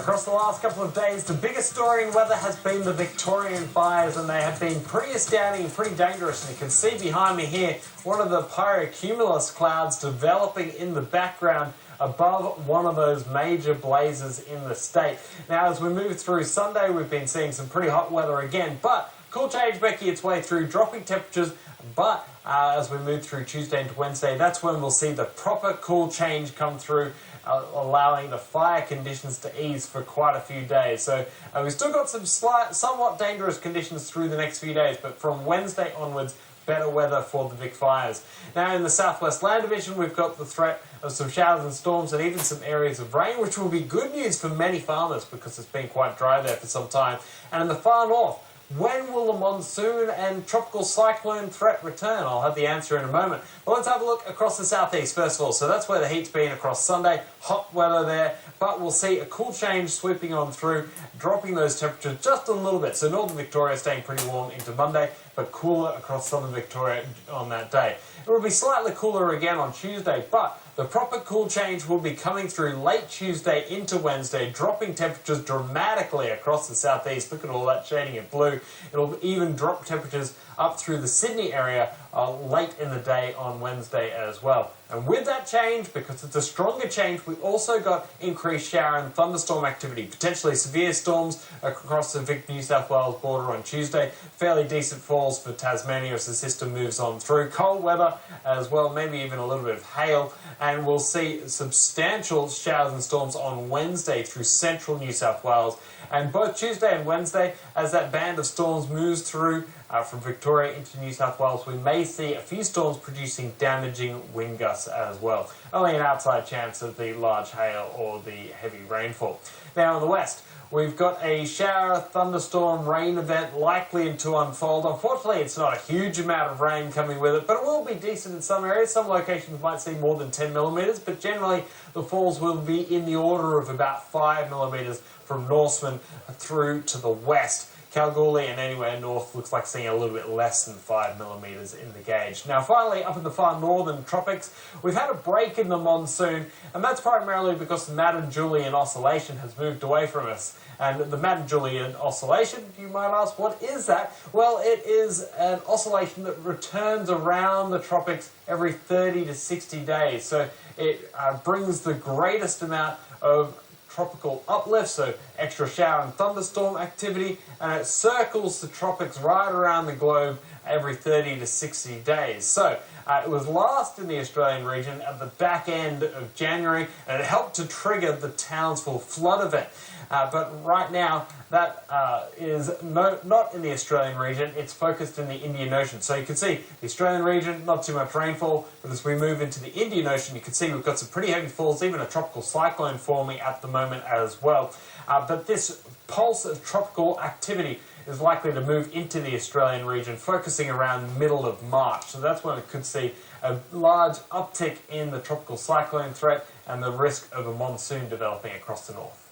Across the last couple of days, the biggest story in weather has been the Victorian fires, and they have been pretty astounding and pretty dangerous. And you can see behind me here one of the pyrocumulus clouds developing in the background above one of those major blazes in the state. Now, as we move through Sunday, we've been seeing some pretty hot weather again, but cool change making its way through, dropping temperatures, but as we move through Tuesday into Wednesday, that's when we'll see the proper cool change come through, allowing the fire conditions to ease for quite a few days. So we've still got some somewhat dangerous conditions through the next few days, but from Wednesday onwards, better weather for the Vic fires. Now in the Southwest Land Division, we've got the threat of some showers and storms and even some areas of rain, which will be good news for many farmers because it's been quite dry there for some time. And in the far north, when will the monsoon and tropical cyclone threat return? I'll have the answer in a moment. But let's have a look across the southeast first of all. So that's where the heat's been across Sunday. Hot weather there, but we'll see a cool change sweeping on through, dropping those temperatures just a little bit. So northern Victoria staying pretty warm into Monday, but cooler across southern Victoria on that day. It will be slightly cooler again on Tuesday, but the proper cool change will be coming through late Tuesday into Wednesday, dropping temperatures dramatically across the southeast. Look at all that shading in blue. It'll even drop temperatures up through the Sydney area late in the day on Wednesday as well. And with that change, because it's a stronger change, we also got increased shower and thunderstorm activity, potentially severe storms across the Vic New South Wales border on Tuesday, fairly decent falls for Tasmania as the system moves on through, cold weather as well, maybe even a little bit of hail, and we'll see substantial showers and storms on Wednesday through central New South Wales. And both Tuesday and Wednesday, as that band of storms moves through from Victoria into New South Wales, we may see a few storms producing damaging wind gusts as well. Only an outside chance of the large hail or the heavy rainfall. Now in the west, we've got a shower, thunderstorm, rain event likely to unfold. Unfortunately, it's not a huge amount of rain coming with it, but it will be decent in some areas. Some locations might see more than 10 millimetres, but generally the falls will be in the order of about 5 millimetres from Norseman through to the west. Kalgoorlie and anywhere north looks like seeing a little bit less than 5 millimetres in the gauge. Now finally, up in the far northern tropics, we've had a break in the monsoon, and that's primarily because the Madden-Julian Oscillation has moved away from us. And the Madden-Julian Oscillation, you might ask, what is that? Well, it is an oscillation that returns around the tropics every 30 to 60 days. So it brings the greatest amount of tropical uplift, so extra shower and thunderstorm activity, and it circles the tropics right around the globe every 30 to 60 days. So it was last in the Australian region at the back end of January, and it helped to trigger the Townsville flood event. But right now, that is not in the Australian region. It's focused in the Indian Ocean. So you can see the Australian region, not too much rainfall, but as we move into the Indian Ocean, you can see we've got some pretty heavy falls, even a tropical cyclone forming at the moment as well. But this pulse of tropical activity is likely to move into the Australian region, focusing around middle of March. So that's when it could see a large uptick in the tropical cyclone threat and the risk of a monsoon developing across the north.